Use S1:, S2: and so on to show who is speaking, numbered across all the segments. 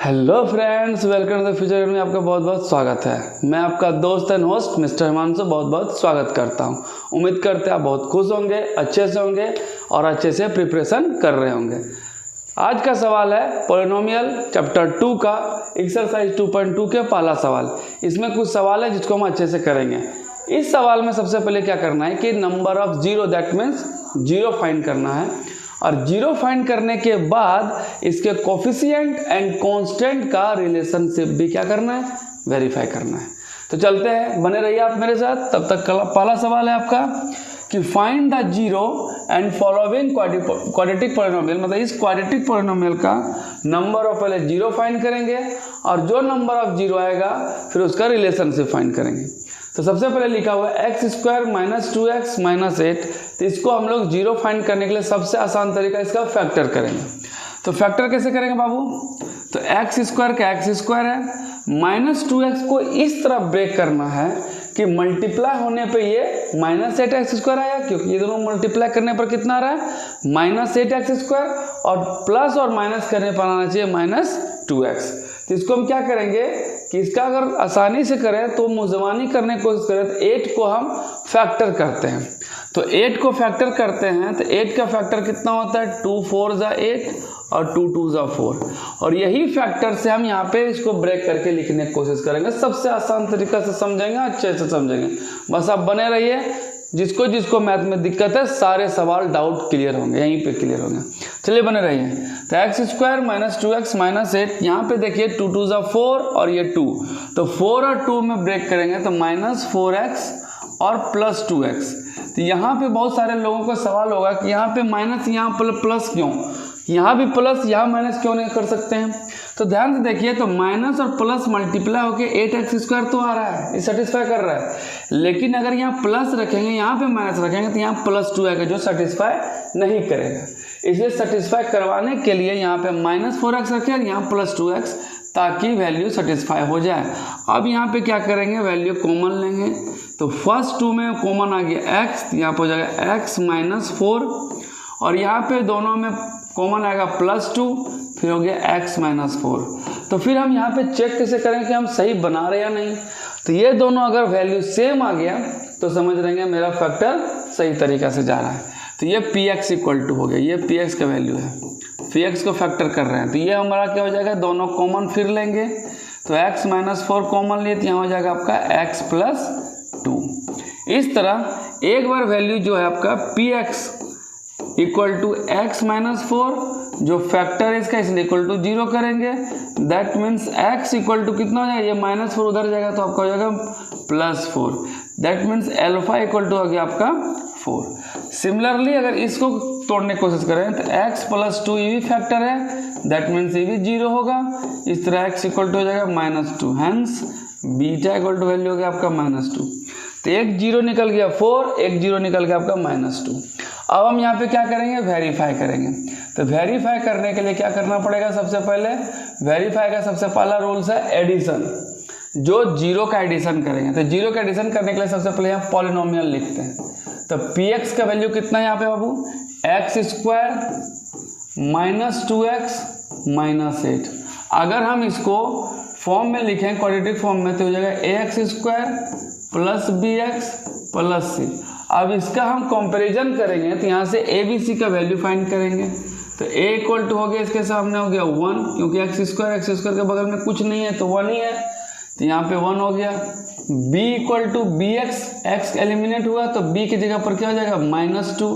S1: Hello friends, welcome to the future में आपका बहुत बहुत स्वागत है। मैं आपका दोस्त एंड होस्ट मिस्टर हिमांशु बहुत बहुत स्वागत करता हूं। उम्मीद करते हैं आप बहुत खुश होंगे, अच्छे से होंगे और अच्छे से प्रिपरेशन कर रहे होंगे। आज का सवाल है पॉलिनोमियल चैप्टर 2 का एक्सरसाइज 2.2 के पहला सवाल। इसमें कुछ सवाल है जिसको हम अच्छे से करेंगे। इस सवाल में सबसे पहले क्या करना है कि number of zero, that means zero find करना है। और जीरो फाइंड करने के बाद इसके कोफिशिएंट एंड कांस्टेंट का रिलेशनशिप भी क्या करना है, वेरीफाई करना है। तो चलते हैं, बने रहिए आप मेरे साथ। तब तक पहला सवाल है आपका कि find the zero and following quadratic polynomial, मतलब इस क्वाड्रेटिक पॉलिनोमियल का नंबर ऑफ, पहले जीरो फाइंड करेंगे और जो नंबर ऑफ जीरो आएगा फिर उसका रिलेशनशिप फाइंड करेंगे। तो सबसे पहले लिखा हुआ है x square minus 2x minus 8। तो इसको हम लोग जीरो फाइंड करने के लिए सबसे आसान तरीका इसका फैक्टर करेंगे। तो फैक्टर कैसे करेंगे बाबू? तो एक्स स्क्वायर का एक्स स्क्वायर है, माइनस 2x को इस तरह ब्रेक करना है कि मल्टीप्लाई होने पे ये माइनस 8x स्क्वायर आया, क्योंकि ये दोनों मल्टीप्लाई करने पर कितना आ रहा है, माइनस 8x स्क्वायर, और प्लस और माइनस करने पर आना चाहिए माइनस 2x। तो इसको हम क्या करेंगे कि इसका अगर आसानी से करें तो मुजवानी करने की कोशिश करें तो 8 को हम फैक्टर करते हैं। तो 8 को फैक्टर करते हैं तो 8 का फैक्टर कितना होता है, 2 4 ज़ा 8 और 2 2 ज़ा 4। और यही फैक्टर से हम यहाँ पे इसको ब्रेक करके लिखने की कोशिश करेंगे। सबसे आसान तरीका से समझेंगे, अच्छे से समझेंगे। बस आप बने रहिए। जिसको जिसको मैथ में दिक्कत है सारे सवाल डाउट क्लियर होंगे, यहीं पे क्लियर होंगे। चलिए बने रहिए। तो x square minus 2x minus 8, यहाँ पे देखिए 2 2 ज़ा 4 और ये 2, तो 4 और 2 में ब्रेक करेंगे तो माइनस 4x और प्लस 2x। तो यहाँ पे बहुत सारे लोगों का सवाल होगा कि यहाँ पे माइनस, यहाँ प्लस क्यों, यहाँ भी प्लस यहाँ माइनस क्यों नहीं कर सकते हैं। तो ध्यान से देखिए, तो माइनस और प्लस मल्टीप्लाई होके 8x स्क्वायर तो आ रहा है, ये सेटिस्फाई कर रहा है। लेकिन अगर यहाँ प्लस रखेंगे, यहाँ पे माइनस रखेंगे तो यहाँ प्लस 2 आएगा जो सेटिस्फाई नहीं करेगा। इसलिए सेटिस्फाई करवाने के लिए यहाँ पे माइनस 4x रखें और यहाँ प्लस 2x, ताकि वैल्यू सेटिस्फाई हो जाए। अब यहाँ पे क्या करेंगे, वैल्यू कॉमन लेंगे। तो फर्स्ट 2 में कॉमन आ गया x, यहाँ पे हो जाएगा x माइनस 4, और यहाँ पे दोनों में कॉमन आएगा प्लस 2, फिर हो गया x माइनस 4। तो फिर हम यहाँ पे चेक कैसे करेंगे कि हम सही बना रहे या नहीं। तो ये दोनों अगर वैल्यू सेम आ गया तो समझ लेंगे मेरा फैक्टर सही तरीका से जा रहा है। तो ये px इक्वल टू हो गया, ये px का वैल्यू है, px को फैक्टर कर रहे हैं। तो ये हमारा क्या हो जाएगा, दोनों कॉमन फिर लेंगे। तो x माइनस 4 कॉमन लिए तो यहाँ हो जाएगा आपका x प्लस 2। इस तरह एक बार वैल्यू जो है आपका px equal to x minus 4, जो फैक्टर है इसका इसलिए इक्वल टू 0 करेंगे। That means x equal to कितना हो जाएगा, ये माइनस 4 उधर जाएगा तो आपका हो जाएगा plus 4। That means alpha equal to हो गया आपका 4। सिमिलरली अगर इसको तोड़ने की कोशिश करें तो x प्लस 2 ये भी फैक्टर है, दैट मीन्स ये भी 0 होगा। इस तरह x इक्वल टू हो जाएगा minus 2, hence beta equal to value हो गया आपका माइनस 2। तो एक 0 निकल गया 4, एक 0 निकल गया आपका माइनस 2। अब हम यहाँ पे क्या करेंगे, वेरीफाई करेंगे। तो वेरीफाई करने के लिए क्या करना पड़ेगा, सबसे पहले वेरीफाई का सबसे पहला रूल्स है एडिशन। जो जीरो का एडिशन करेंगे, तो जीरो का एडिशन करने के लिए सबसे पहले यहाँ पॉलिनोमियल लिखते हैं। तो px का वैल्यू कितना है यहाँ पे बाबू, x square minus 2x minus 8। अगर हम इसको फॉर्म में लिखें, क्वाड्रेटिक फॉर्म में, तो हो जाएगा ax square plus bx plus c। अब इसका हम कंपैरिजन करेंगे तो यहाँ से a b c का वैल्यू फाइंड करेंगे। तो a इक्वल टू हो गया, इसके सामने हो गया 1, क्योंकि एक्स स्क्वायर के बगल में कुछ नहीं है तो 1 ही है, तो यहाँ पे 1 हो गया। b equal to B X eliminate हुआ तो b की जगह पर क्या हो जाएगा माइनस 2,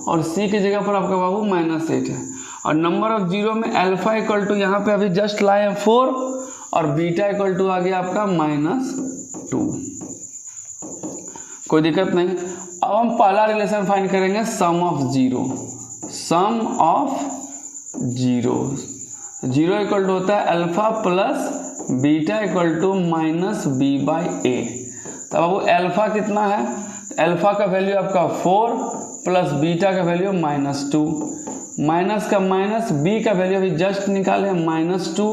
S1: और c की जगह पर आपका बाबू माइनस 8 है। और नंबर ऑफ जीरो में अल्फा इक्वल टू यहाँ पे अभी जस्ट लाए हैं 4, और बीटा इक्वल टू आ गया आपका माइनस 2। कोई दिक्कत नहीं। अब हम पहला रिलेशन फाइंड करेंगे, sum of zero. Sum of zero, zero equal to होता है alpha plus beta equal to minus B by a. तब अब अल्फा कितना है, अल्फा का वैल्यू आपका 4 प्लस बीटा का वैल्यू माइनस 2, माइनस का माइनस, बी का वैल्यू अभी जस्ट निकाले माइनस 2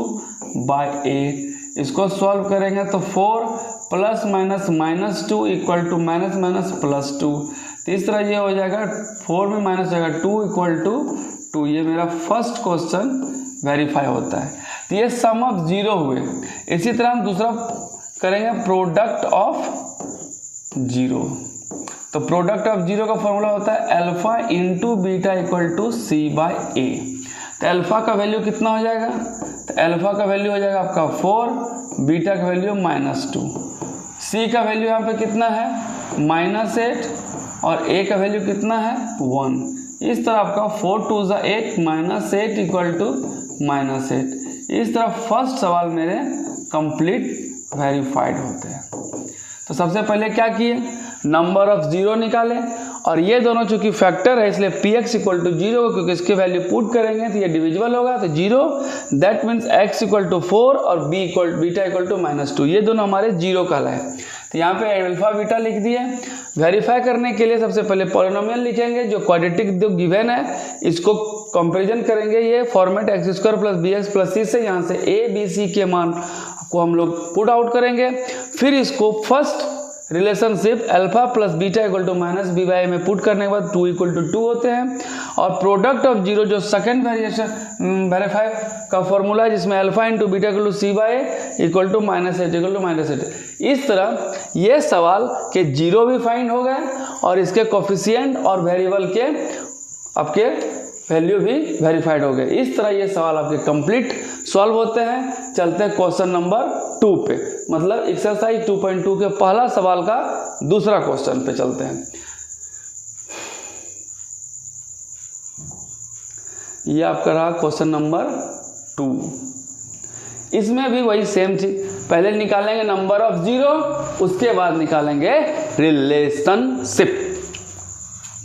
S1: बाई ए। इसको सॉल्व करेंगे तो 4 plus minus minus 2 equal to minus minus plus 2। तो इस तरह ये हो जाएगा, 4 में माइनस हो जाएगा 2 इक्वल टू 2। ये मेरा फर्स्ट क्वेश्चन वेरीफाई होता है। तो ये सम ऑफ जीरो हुए। इसी तरह हम दूसरा करेंगे प्रोडक्ट ऑफ जीरो। तो प्रोडक्ट ऑफ जीरो का फॉर्मूला होता है alpha into beta equal to c by a. तो अल्फा का वैल्यू कितना हो जाएगा, तो अल्फा का वैल्यू हो जाएगा आपका 4, बीटा का वैल्यू -2, सी का वैल्यू यहाँ पे कितना है -8 और ए का वैल्यू कितना है 1। इस तरह आपका 4 2 = 8 -8 इक्वल टू -8। इस तरह फर्स्ट सवाल मेरे कंप्लीट वेरीफाइड होते हैं। तो सबसे पहले क्या किए, नंबर ऑफ जीरो निकाले और ये दोनों चूंकि फैक्टर है इसलिए px इक्वल टू 0, क्योंकि इसके वैल्यू पुट करेंगे तो ये डिविजिबल होगा, तो 0 that means x equal to 4 और बीटा इक्वल टू -2, ये दोनों हमारे जीरो कहलाए। तो यहाँ पे अल्फा बीटा लिख दिए। वेरीफाई करने के लिए सबसे पहले पॉलिनोमियल लिखेंगे, जो क्वाड्रेटिक जो गिवन है इसको कंपेरिजन करेंगे, ये फॉर्मेट x² + bx + c से यहाँ से a b c के मान को हम लोग पुट आउट करेंगे। फिर इसको first relationship alpha plus beta equal to -b/a में पुट करने के बाद 2 = 2 होते हैं। और प्रोडक्ट ऑफ जीरो जो सेकंड वेरीफाई का फॉर्मूला है जिसमें alpha into beta equal to c/a equal to -8 इस तरह ये सवाल के जीरो भी फाइंड हो गए और इसके कोफिशिएंट और वेरिएबल के आपके वैल्यू भी वेरीफाइड हो गए। इस तरह ये सवाल आपके कंप्लीट सॉल्व होते हैं। चलते हैं क्वेश्चन नंबर 2 पे, मतलब एक्सरसाइज 2.2 के पहला सवाल का दूसरा क्वेश्चन पे चलते हैं। ये आपका रहा क्वेश्चन नंबर 2। इसमें भी वही सेम चीज, पहले निकालेंगे नंबर ऑफ जीरो, उसके बाद निकालेंगे रिलेशनशिप।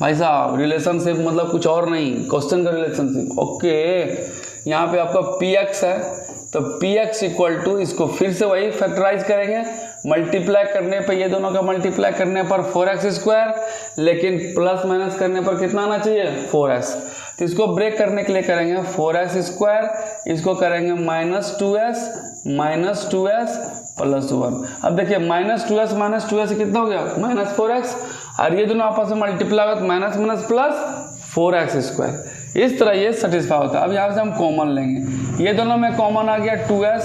S1: भाई साहब रिलेशनशिप मतलब कुछ और नहीं, क्वेश्चन का रिलेशनशिप। ओके, यहाँ पे आपका px है तो px इक्वल टू, इसको फिर से वही फैक्टराइज करेंगे, मल्टीप्लाई करने पर ये दोनों का मल्टीप्लाई करने पर 4x², लेकिन प्लस माइनस करने पर कितना आना चाहिए 4s। तो इसको ब्रेक करने के लिए करेंगे 4s², इसको करेंगे -2s + 1। अब देखिए -2s कितना हो गया -4x, और ये दोनों आपस में मल्टीप्लाई होगा तो माइनस प्लस 4x²। इस तरह ये सेटिस्फाई होता है। अब यहाँ से हम कॉमन लेंगे, ये दोनों में कॉमन आ गया 2s,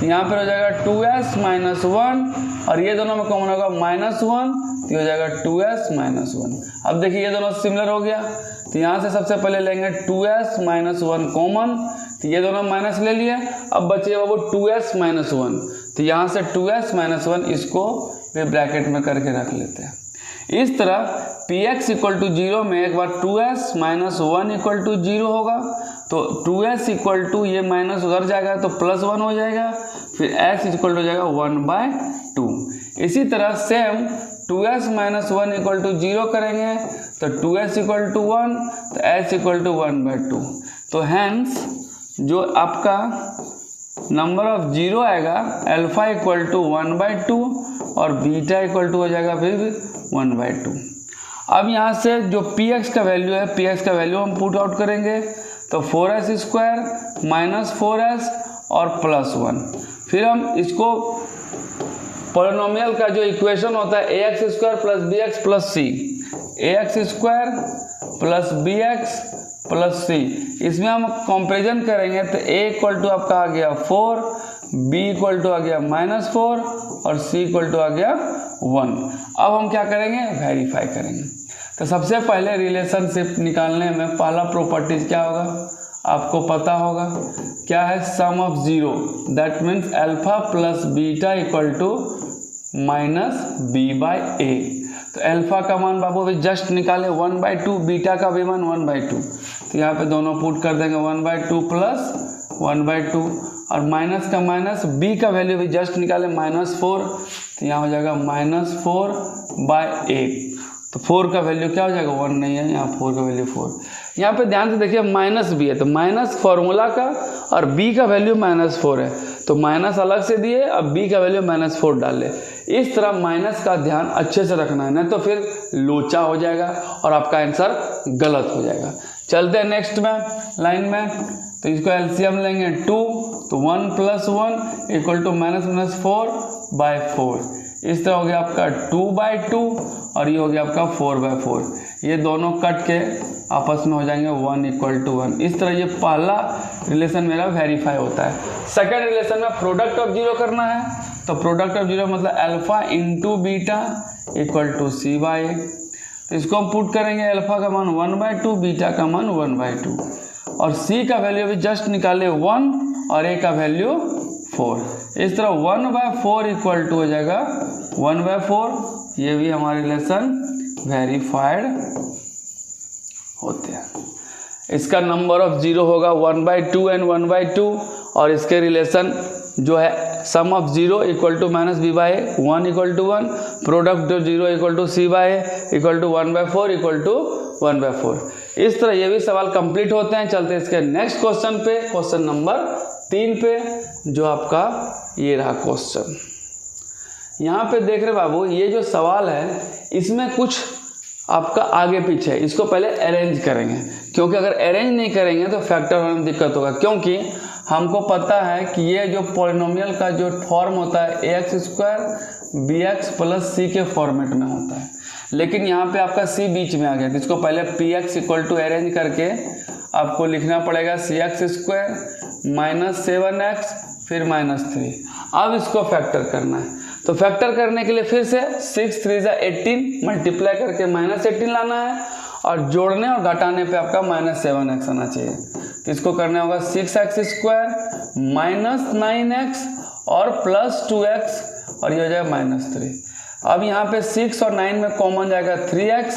S1: यहाँ पर हो जाएगा 2s - 1, और ये दोनों में कॉमन होगा -1 तो हो जाएगा 2s - 1। अब देखिए ये दोनों सिमिलर हो गया, तो यहाँ से सबसे पहले लेंगे 2s - 1 कॉमन, तो ये दोनों माइनस ले लिए। अब बचेगा वो 2s - 1, तो यहाँ से 2s - 1 इसको भी ब्रैकेट में करके रख लेते हैं। इस तरह px इक्वल टू 0 में एक बार 2s - 1 इक्वल टू 0 होगा, तो 2s इक्वल टू ये माइनस उधर जाएगा तो +1 हो जाएगा, फिर s इक्वल हो जाएगा 1/2। इसी तरह सेम 2s - 1 इक्वल टू 0 करेंगे तो 2s इक्वल टू 1 तो s इक्वल टू 1/2। तो हैंस जो आपका नंबर ऑफ जीरो आएगा अल्फा इक्वल टू 1/2 और बीटा इक्वल टू हो जाएगा फिर 1/2। अब यहाँ से जो px का वैल्यू है, px का वैल्यू हम पुट आउट करेंगे तो 4s² -4s और +1। फिर हम इसको पॉलिनोमियल का जो इक्वेशन होता है ax² + bx + c, ax² + bx + c, इसमें हम कंपेरिजन करेंगे तो a इक्वल टू आपका आ गया 4, b इक्वल टू आ गया -4 और c इक्वल टू आ गया 1। अब हम क्या करेंगे, वेरीफाई करेंगे। तो सबसे पहले रिलेशनशिप निकालने में पहला प्रॉपर्टीज क्या होगा, आपको पता होगा क्या है, sum of zero, that means alpha plus beta equal to -b/a। तो अल्फा का मान बाबू अभी जस्ट निकाले 1/2, बीटा का भी मान 1/2, तो यहाँ पे दोनों पुट कर देंगे 1/2 + 1/2, और माइनस का माइनस, b का वैल्यू भी जस्ट निकाले -4, तो यहाँ हो जाएगा -4/8। तो 4 का वैल्यू क्या हो जाएगा 1 नहीं है, यहाँ 4 का वैल्यू 4। यहाँ पे ध्यान से देखिए माइनस भी है तो माइनस फॉर्मूला का, और b का वैल्यू -4 है तो माइनस अलग से दिए, अब b का वैल्यू -4 डाले। इस तरह माइनस का ध्यान अच्छे से रखना है, नहीं तो फिर लोचा हो जाएगा और आपका आंसर गलत हो जाएगा। चलते हैं नेक्स्ट में लाइन में, तो इसको एलसीएम लेंगे 2, तो 1 + 1 इक्वल टू -4/4। इस तरह हो गया आपका 2/2 और ये हो गया आपका 4/4। ये दोनों कट के आपस में हो जाएंगे 1 = 1। इस तरह ये पहला रिलेशन मेरा वेरीफाई होता है। सेकेंड रिलेशन में प्रोडक्ट ऑफ जीरो करना है, तो प्रोडक्ट ऑफ जीरो मतलब अल्फा इंटू बीटा = c/a। तो इसको हम पुट करेंगे, अल्फा का मान 1/2, बीटा का मान 1/2 और c का वैल्यू अभी जस्ट निकाले 1 और a का वैल्यू 4। इस तरह 1/4 = हो जाएगा 1/4। ये भी हमारे रिलेशन वेरीफाइड होते हैं। इसका नंबर ऑफ जीरो होगा 1/2 एंड 1/2 और इसके रिलेशन जो है sum of zero = -b/a 1 = 1, product of zero = c/a = 1/4 = 1/4। इस तरह ये भी सवाल कंप्लीट होते हैं। चलते हैं इसके नेक्स्ट क्वेश्चन पे, क्वेश्चन नंबर 3 पे, जो आपका ये रहा क्वेश्चन। यहाँ पे देख रहे बाबू, ये जो सवाल है इसमें कुछ आपका आगे पीछे है, इसको पहले अरेंज करेंगे, क्योंकि अगर अरेंज नहीं करेंगे तो फैक्टर होने में दिक्कत होगा। क्योंकि हमको पता है कि ये जो पॉलिनोमियल का जो फॉर्म होता है ax² bx + c के फॉर्मेट में होता है, लेकिन यहाँ पे आपका c बीच में आ गया, तो इसको पहले px = अरेंज करके आपको लिखना पड़ेगा cx² -7x फिर -3। अब इसको फैक्टर करना है, तो फैक्टर करने के लिए फिर से 6 × 3 = 18 मल्टीप्लाई करके -18 लाना है और जोड़ने और घटाने पे आपका -7x आना चाहिए। तो इसको करना होगा 6x² -9x और +2x और ये हो जाएगा -3। अब यहाँ पे 6 और 9 में कॉमन जाएगा 3x,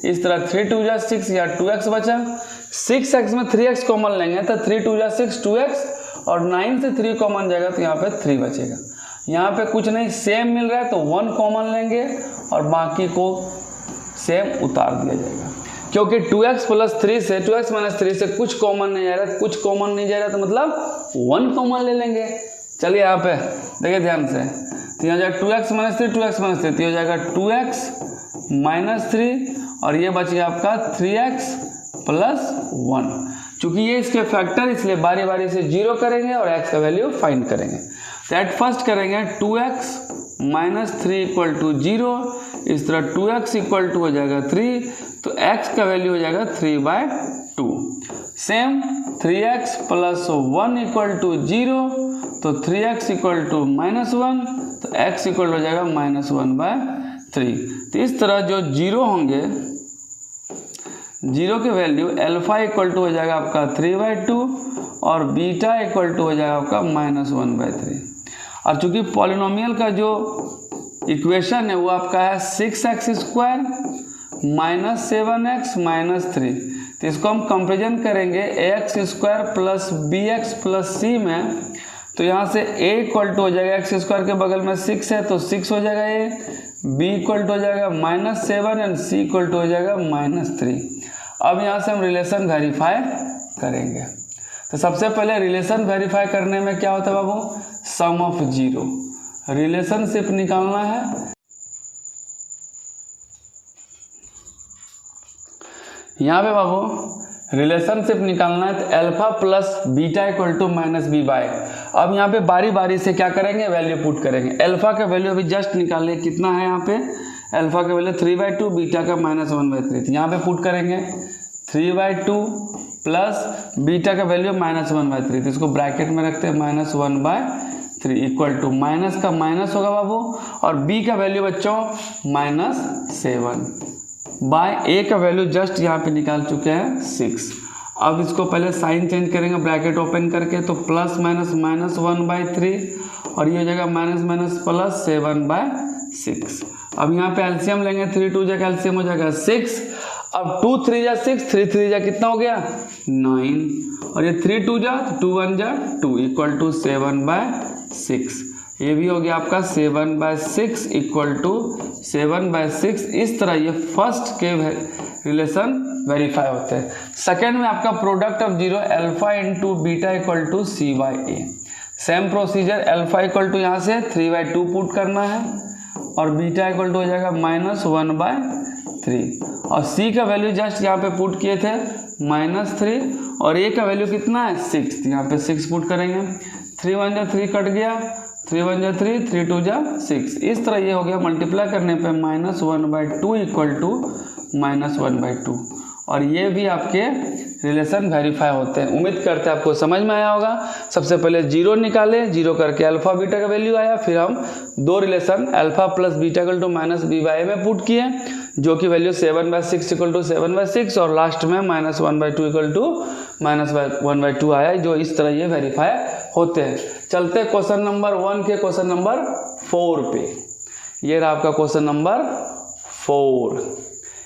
S1: इस तरह 3 × 2 = 6 या 2x बचा। 6x में 3x कॉमन लेंगे तो 3 × 2 = 6 2x और 9 से 3 कॉमन जाएगा तो यहाँ पे 3 बचेगा। यहाँ पे कुछ नहीं, सेम मिल रहा है तो 1 कॉमन लेंगे और बाकी को सेम उतार दिया जाएगा, क्योंकि 2x + 3 से 2x - 3 से कुछ कॉमन नहीं जा रहा, कुछ कॉमन नहीं जा रहा तो मतलब 1 कॉमन ले लेंगे। चलिए यहाँ पे देखिए ध्यान से, तो यहाँ जाएगा 2x - 3 2x - 3 तो हो जाएगा 2x - 3 और ये बच गया आपका 3x + 1। चूँकि ये इसके फैक्टर, इसलिए बारी बारी से जीरो करेंगे और x का वैल्यू फाइंड करेंगे। तो एट फर्स्ट करेंगे 2x - 3 = 0, इस तरह 2x = हो जाएगा 3, तो x का वैल्यू हो जाएगा 3/2। सेम 3x + 1 = 0, तो 3x = -1, तो x हो जाएगा -1/3। तो इस तरह जो जीरो होंगे, जीरो के वैल्यू अल्फा = हो जाएगा आपका 3/2 और बीटा = हो जाएगा आपका -1/3। और चूंकि पॉलिनोमियल का जो इक्वेशन है वो आपका है 6x² -7x -3, तो इसको हम कंपेरिजन करेंगे ax² + bx + c में। तो यहाँ से a = हो जाएगा x² के बगल में 6 है तो 6 हो जाएगा a, b = हो जाएगा -7 एंड c = हो जाएगा -3। अब यहाँ से हम रिलेशन वेरीफाई करेंगे। तो सबसे पहले रिलेशन वेरीफाई करने में क्या होता है बाबू, सम ऑफ जीरो, रिलेशनशिप निकालना है। यहाँ पे बाबू रिलेशनशिप निकालना है, तो अल्फा + बीटा = -b/a। अब यहाँ पे बारी बारी से क्या करेंगे, वैल्यू पुट करेंगे। अल्फा का वैल्यू अभी जस्ट निकाले, कितना है यहाँ पे, अल्फा का वैल्यू 3/2, बीटा का -1/3। यहाँ पे पुट करेंगे 3/2 प्लस बीटा का वैल्यू -1/3, तो इसको ब्रैकेट में रखते हैं -1/3 इक्वल टू माइनस का माइनस होगा बाबू, और b का वैल्यू बच्चों -7 बाय a का वैल्यू जस्ट यहाँ पे निकाल चुके हैं 6। अब इसको पहले साइन चेंज करेंगे ब्रैकेट ओपन करके, तो प्लस माइनस -1/3 और ये हो जाएगा माइनस प्लस 7/6। अब यहाँ पे एलसीएम लेंगे, 3 2 जा एलसीएम हो जाएगा 6। अब 2 3 जा 6, 3 3 जा कितना हो गया 9, और ये 3 2 जा 2 1 जा 2 इक्वल टू 7/6। ये भी हो गया आपका 7/6 इक्वल टू 7/6। इस तरह ये फर्स्ट के रिलेशन वेरीफाई होते हैं। सेकेंड में आपका product of zero alpha into beta equal to c/a। Same procedure, alpha equal to यहाँ से 3/2 पुट करना है और बीटा इक्वल टू हो जाएगा -1/3, और c का वैल्यू जस्ट यहाँ पे पुट किए थे -3, और a का वैल्यू कितना है 6, यहाँ पे 6 पुट करेंगे। 3 1 जा 3 कट गया, 3 1 जा 3, 3 2 जा 6। इस तरह ये हो गया, मल्टीप्लाई करने पे -1/2 इक्वल टू -1/2, और ये भी आपके रिलेशन वेरीफाई होते हैं। उम्मीद करते हैं आपको समझ में आया होगा। सबसे पहले जीरो निकाले, जीरो करके अल्फा बीटा का वैल्यू आया, फिर हम दो relation alpha plus beta equal to minus B by a में पुट किए, जो कि वैल्यू 7/6 इक्वल टू 7/6 और लास्ट में -1/2 इक्वल टू -1/2 आया, जो इस तरह ये वेरीफाई होते हैं। चलते क्वेश्चन नंबर 1 के क्वेश्चन नंबर 4 पे। ये रहा आपका क्वेश्चन नंबर 4।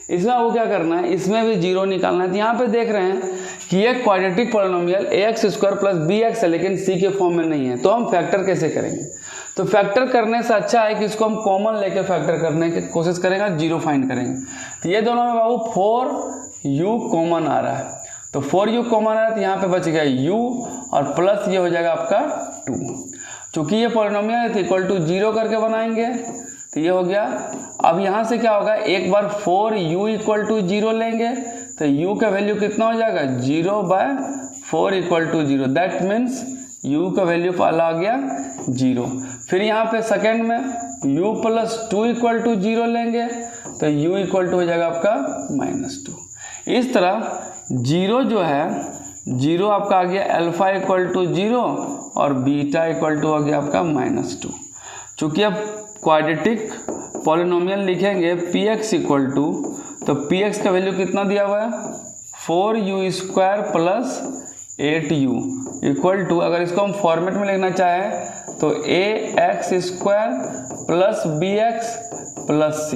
S1: इसमें आपको क्या करना है, इसमें भी जीरो निकालना है। तो यहाँ पे देख रहे हैं कि ये quadratic polynomial ax² plus bx है, लेकिन c के फॉर्म में नहीं है। तो हम फैक्टर कैसे करेंगे? तो फैक्टर करने से अच्छा है कि इसको हम कॉमन लेके फैक्टर करने की कोशिश करेंगे, जीरो फाइंड करेंगे। तो ये दोनों में बाबू 4u कॉमन आ रहा है, तो 4u कॉमन आ रहा है, तो यहाँ पे बच गया u और प्लस ये हो जाएगा आपका 2। चूँकि ये पॉलिनोमियल है तो इक्वल टू 0 करके बनाएंगे, तो ये हो गया। अब यहाँ से क्या होगा, एक बार 4u इक्वल टू 0 लेंगे तो u का वैल्यू कितना हो जाएगा, 0/4 equal to 0। That means u का वैल्यू पहला आ गया 0। फिर यहाँ पे सेकेंड में u प्लस 2 इक्वल टू 0 लेंगे तो u इक्वल टू हो जाएगा आपका -2। इस तरह 0 जो है, 0 आपका आ गया अल्फा इक्वल टू 0 और बीटा इक्वल टू हो गया आपका -2। चूँकि अब क्वाड्रेटिक पॉलिनोमियल लिखेंगे px इक्वल टू, तो px का वैल्यू कितना दिया हुआ है, 4u² plus 8u equal to, अगर इसको हम फॉर्मेट में लिखना चाहें तो ax² plus bx plus c।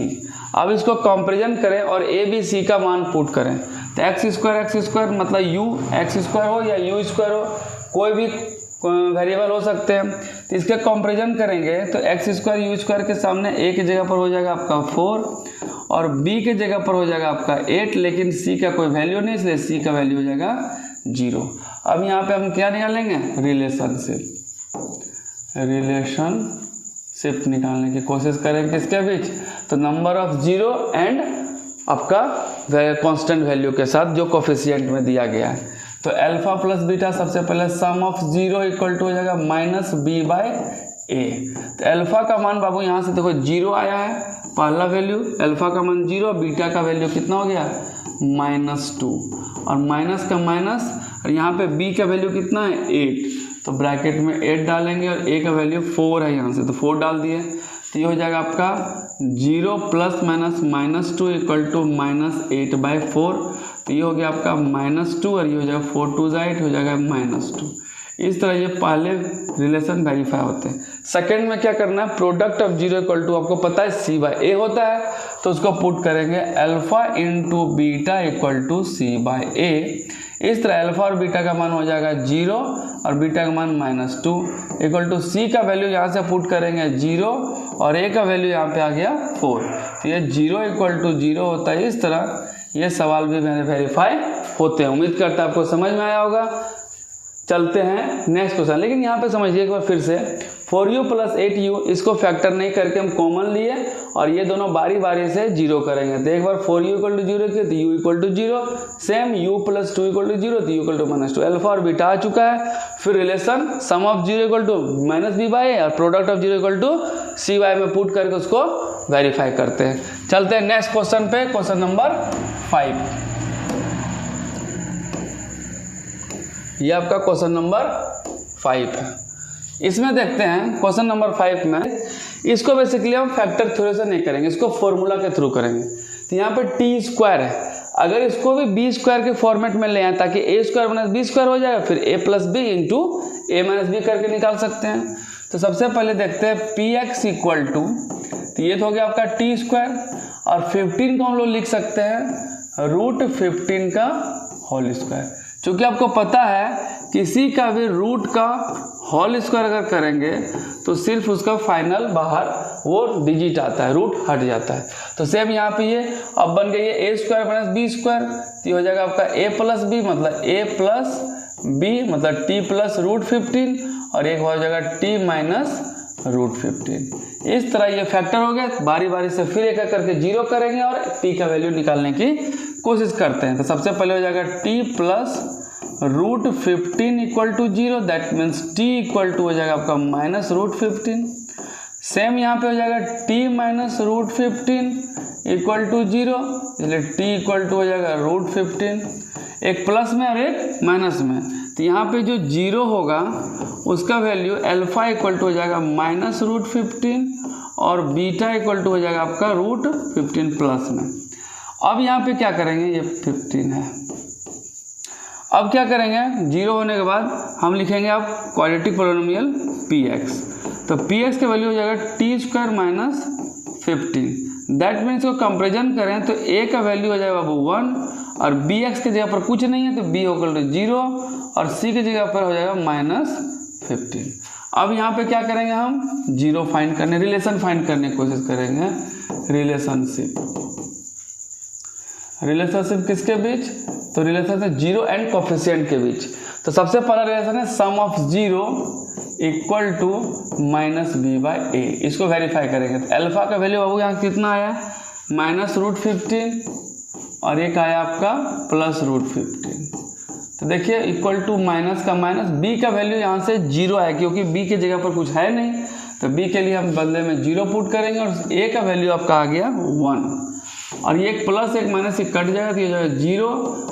S1: अब इसको कंपेरिजन करें और a b c का मान पुट करें, तो x² मतलब u x² हो या u² हो, कोई भी वेरिएबल हो सकते हैं। तो इसके कंपेरिजन करेंगे तो x² u² के सामने a की जगह पर हो जाएगा आपका 4 और b के जगह पर हो जाएगा आपका 8, लेकिन c का कोई वैल्यू नहीं, इसलिए c का वैल्यू हो जाएगा 0। अब यहाँ पे हम क्या निकालेंगे, रिलेशनशिप निकालने की कोशिश करेंगे किसके बीच, तो नंबर ऑफ 0 एंड आपका कांस्टेंट वैल्यू के साथ जो कोफिशिएंट में दिया गया है। तो अल्फा प्लस बीटा, सबसे पहले सम ऑफ 0 इक्वल टू हो जाएगा -b/a। तो अल्फा का मान बाबू यहाँ से देखो 0 आया है, पहला वैल्यू अल्फा का मान 0, बीटा का वैल्यू कितना हो गया -2 और माइनस का माइनस, और यहाँ पे b का वैल्यू कितना है 8, तो ब्रैकेट में 8 डालेंगे और a का वैल्यू 4 है यहाँ से, तो 4 डाल दिए। तो ये हो जाएगा आपका 0 + -2 इक्वल टू -8/4। तो ये हो गया आपका -2 और ये हो जाएगा 4 2 8 हो जाएगा -2। इस तरह ये पहले रिलेशन वेरीफाई होते हैं। सेकंड में क्या करना है, प्रोडक्ट ऑफ 0 इक्वल टू, आपको पता है c/a होता है, तो उसको पुट करेंगे alpha into beta equal to c/a। इस तरह अल्फा और बीटा का मान हो जाएगा 0 और बीटा का मान -2 इक्वल टू c का वैल्यू यहाँ से पुट करेंगे 0 और a का वैल्यू यहाँ पे आ गया 4। तो ये 0 इक्वल टू 0 होता है। इस तरह ये सवाल भी वेरीफाई होते हैं। उम्मीद करता है आपको समझ में आया होगा। चलते हैं नेक्स्ट क्वेश्चन, लेकिन यहाँ पे समझिए एक बार फिर से, 4u प्लस 8u इसको फैक्टर नहीं करके हम कॉमन लिए और ये दोनों बारी बारी से 0 करेंगे। तो एक बार 4u इक्वल टू 0 किया तो u equal to 0, same u plus 2 equal to 0 तो u इक्वल टू -2। अल्फा और बीटा आ चुका है। फिर relation sum of 0 equal to -b/a और product of 0 equal to c/a में पुट करके उसको वेरीफाई करते हैं। चलते हैं नेक्स्ट क्वेश्चन पे, क्वेश्चन नंबर 5। ये आपका क्वेश्चन नंबर 5 है। इसमें देखते हैं क्वेश्चन नंबर 5 में, इसको बेसिकली हम फैक्टर थ्योरी से नहीं करेंगे, इसको फॉर्मूला के थ्रू करेंगे। तो यहाँ पे t² है, अगर इसको भी b² के फॉर्मेट में ले आए ताकि a² - b² हो जाएगा, फिर a + b into a - b करके निकाल सकते हैं। तो सबसे पहले देखते हैं px इक्वल टू, तो ये तो हो गया आपका t² और 15 को हम लोग लिख सकते हैं √15 का होल स्क्वायर। चूँकि आपको पता है किसी का भी रूट का होल स्क्वायर अगर करेंगे तो सिर्फ उसका फाइनल बाहर वो डिजिट आता है, रूट हट जाता है। तो सेम यहाँ पे ये अब बन गई है a² - b², तो ये हो जाएगा आपका a + b मतलब a + b मतलब t + √15 और एक हो जाएगा t - √15। इस तरह ये फैक्टर हो गया। बारी बारी से फिर एक एक करके 0 करेंगे और t का वैल्यू निकालने की कोशिश करते हैं। तो सबसे पहले हो जाएगा t + √15 equal to 0, that means t equal to हो जाएगा आपका -√15। सेम यहाँ पे हो जाएगा t minus root 15 equal to 0, इसलिए t इक्वल टू हो जाएगा रूट 15, एक प्लस में और एक माइनस में। तो यहाँ पे जो 0 होगा उसका वैल्यू अल्फा इक्वल टू हो जाएगा माइनस रूट 15 और बीटा इक्वल टू हो जाएगा आपका रूट 15 प्लस में। अब यहाँ पे क्या करेंगे, ये 15 है। अब क्या करेंगे, 0 होने के बाद हम लिखेंगे आप क्वाड्रेटिक पोलिनोमियल px। तो px का वैल्यू हो जाएगा T square minus 15। That means को कंपेरिजन करें तो a का वैल्यू हो जाएगा बाबू 1 और bx के जगह पर कुछ नहीं है तो b इक्वल टू 0 और c की जगह पर हो जाएगा माइनस 15। अब यहाँ पे क्या करेंगे, हम 0 फाइंड करने, रिलेशन फाइंड करने की कोशिश करेंगे। रिलेशनशिप किसके बीच, तो रिलेशनशिप 0 एंड कोफिशिएंट के बीच। तो सबसे पहला रिलेशन है sum of 0 equal to minus B by ए। इसको वेरीफाई करेंगे तो अल्फा का वैल्यू बाबू यहाँ कितना आया, माइनस रूट 15 और एक आया आपका प्लस रूट 15। तो देखिए इक्वल टू माइनस का माइनस, बी का वैल्यू यहाँ से 0 आया क्योंकि बी की जगह पर कुछ है नहीं, तो बी के लिए हम बदले में 0 पुट करेंगे और ए का वैल्यू आपका आ गया 1 और ये एक प्लस एक माइनस से कट जाएगा तो ये हो जाएगा 0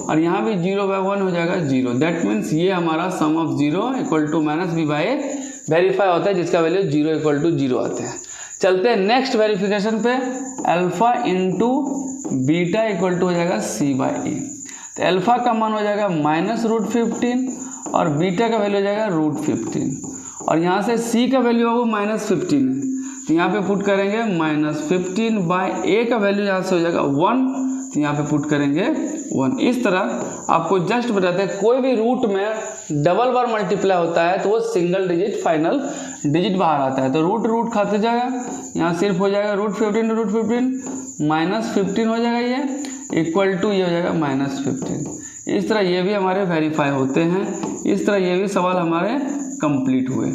S1: और यहाँ भी 0 बाई 1 हो जाएगा 0। दैट मीन्स ये हमारा sum of 0 equal to minus B by a verify होता है जिसका वैल्यू 0 इक्वल टू 0 आते हैं। चलते हैं नेक्स्ट वेरिफिकेशन पे, alpha into beta equal to हो जाएगा सी बाई ए। तो अल्फा का मान हो जाएगा माइनस रूट 15 और बीटा का वैल्यू हो जाएगा रूट 15 और यहाँ से सी का वैल्यू होगा माइनस 15 है तो यहाँ पे पुट करेंगे माइनस 15 बाई ए का वैल्यू यहाँ से हो जाएगा 1 तो यहाँ पे पुट करेंगे 1। इस तरह आपको जस्ट बताते हैं कोई भी रूट में डबल बार मल्टीप्लाई होता है तो वो सिंगल डिजिट फाइनल डिजिट बाहर आता है। तो रूट रूट खाते जाएगा, यहाँ सिर्फ हो जाएगा रूट 15 माइनस 15 हो जाएगा ये इक्वल टू ये हो जाएगा माइनस 15। इस तरह ये भी हमारे वेरीफाई होते हैं। इस तरह ये भी सवाल हमारे कंप्लीट हुए,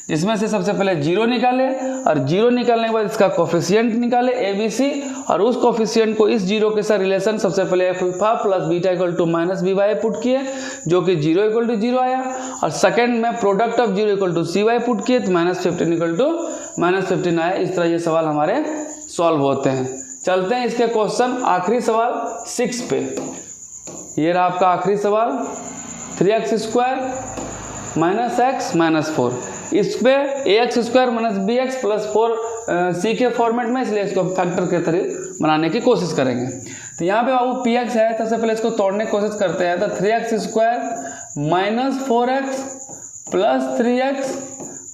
S1: जिसमें से सबसे पहले 0 निकाले और 0 निकालने के बाद इसका कोफिशिएंट निकाले ABC और उस कोफिशिएंट को इस 0 के साथ रिलेशन सबसे पहले alpha plus beta equal to minus B by put किए जो कि 0 इक्वल टू 0 आया और सेकंड में product of 0 equal to C by put किए तो माइनस 15 इक्वल टू माइनस 15 आया। इस तरह ये सवाल हमारे सॉल्व होते हैं। चलते हैं इसके क्वेश्चन, आखिरी सवाल 6 पे। ये रहा आपका आखिरी सवाल, 3x square minus x minus 4। इस पे ax square minus B X plus 4 C के फॉर्मेट में, इसलिए इसको फैक्टर के तरीके बनाने की कोशिश करेंगे। तो यहाँ पे बाबू px है तो सबसे पहले इसको तोड़ने की कोशिश करते हैं। तो 3x square minus 4x plus 3x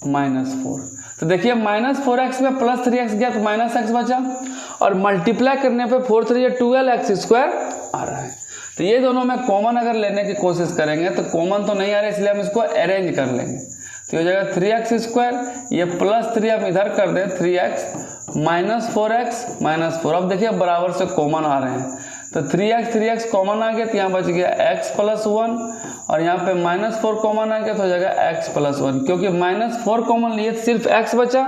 S1: minus 4। तो देखिए माइनस 4x में प्लस 3x गया तो माइनस x बचा और मल्टीप्लाई करने पे 4 3 12x स्क्वायर आ रहा है। तो ये दोनों में कॉमन अगर लेने की कोशिश करेंगे तो कॉमन तो नहीं आ रहा है, इसलिए हम इसको अरेंज कर लेंगे। तो हो जाएगा 3x स्क्वायर, ये प्लस 3 आप इधर कर दें 3x माइनस 4x माइनस 4। अब देखिए बराबर से कॉमन आ रहे हैं तो 3x कॉमन आ गया तो यहाँ बच गया x प्लस 1 और यहाँ पे माइनस 4 कॉमन आ गया तो हो जाएगा x प्लस 1। क्योंकि माइनस 4 कॉमन लिए तो सिर्फ x बचा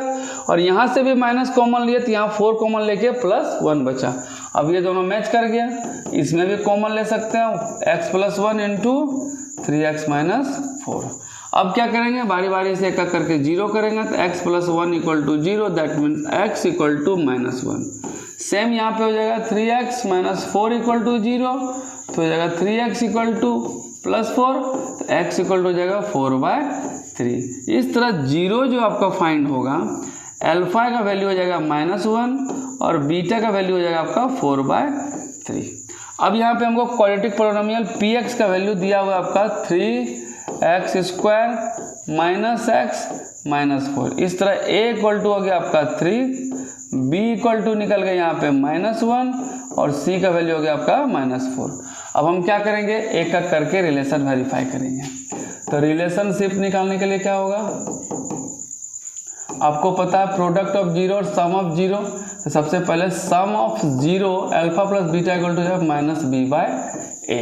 S1: और यहाँ से भी माइनस कॉमन लिए तो यहाँ 4 कॉमन लेके प्लस 1 बचा। अब ये दोनों मैच कर गया, इसमें भी कॉमन ले सकते हैं x plus 1 into 3x minus 4। अब क्या करेंगे, बारी बारी से एक एक करके 0 करेंगे तो x plus 1 equal to 0, that means x equal to minus 1। Same यहाँ पे हो जाएगा 3x माइनस 4 इक्वल टू 0 तो हो जाएगा 3x इक्वल टू प्लस 4 तो x इक्वल टू हो जाएगा 4/3। इस तरह 0 जो आपका फाइंड होगा, अल्फा का वैल्यू हो जाएगा माइनस 1 और बीटा का वैल्यू हो जाएगा आपका 4/3। अब यहाँ पे हमको क्वाड्रेटिक पोलिनोमियल px का वैल्यू दिया हुआ है आपका 3x square minus x minus 4। इस तरह a इक्वल टू हो गया आपका 3, b इक्वल टू निकल गया यहाँ पे माइनस 1 और c का वैल्यू हो गया आपका माइनस 4। अब हम क्या करेंगे, एक एक करके रिलेशन वेरीफाई करेंगे। तो रिलेशनशिप निकालने के लिए क्या होगा, आपको पता है प्रोडक्ट ऑफ 0 और सम ऑफ 0। तो सबसे पहले sum of 0 alpha plus beta equal to है माइनस बी बाई ए।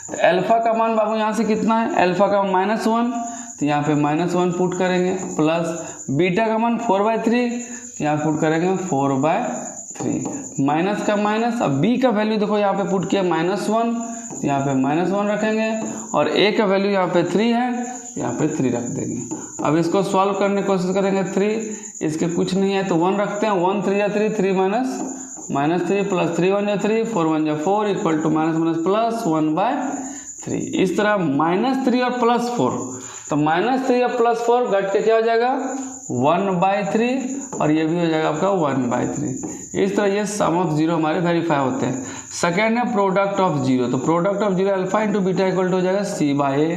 S1: तो अल्फा का मान बाबू यहाँ से कितना है, अल्फा का माइनस 1 तो यहाँ पे माइनस 1 पुट करेंगे प्लस बीटा का मान 4/3 तो यहाँ पुट करेंगे 4/3 माइनस का माइनस। अब b का वैल्यू देखो यहाँ पे पुट किया माइनस 1 तो यहाँ पे माइनस 1 रखेंगे और a का वैल्यू यहाँ पे 3 है यहाँ पे 3 रख देंगे। अब इसको सॉल्व करने की कोशिश करेंगे। 3 इसके कुछ नहीं है तो 1 रखते हैं। 1 3 या 3, 3 माइनस 3 प्लस 3 1 या 3, 4 1 या 4 इक्वल टू माइनस प्लस 1/3। इस तरह -3 और +4, तो -3 और +4 घट के क्या हो जाएगा 1/3 और ये भी हो जाएगा आपका 1/3। इस तरह ये सम ऑफ जीरो हमारे वेरीफाई होते हैं। सेकेंड है प्रोडक्ट ऑफ जीरो, तो product of zero alpha into beta equal to हो जाएगा C/A।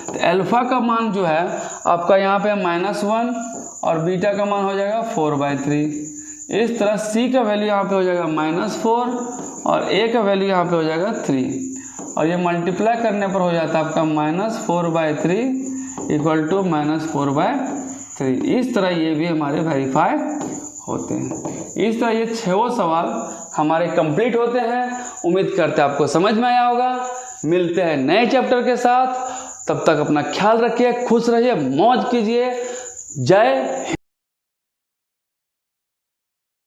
S1: तो अल्फा का मान जो है आपका यहाँ पे -1 और बीटा का मान हो जाएगा 4/3। इस तरह C का वैल्यू यहाँ पे हो जाएगा -4 और A का वैल्यू यहाँ पे हो जाएगा 3 और ये मल्टीप्लाई करने पर हो जाता है आपका -4/3 इक्वल टू -4/3। इस तरह ये भी हमारे वेरीफाई होते हैं। इस तरह ये 6 सवाल हमारे कंप्लीट होते हैं। उम्मीद करते हैं आपको समझ में आया होगा। मिलते हैं नए चैप्टर के साथ, तब तक अपना ख्याल रखिए, खुश रहिए, मौज कीजिए। जय हिंद।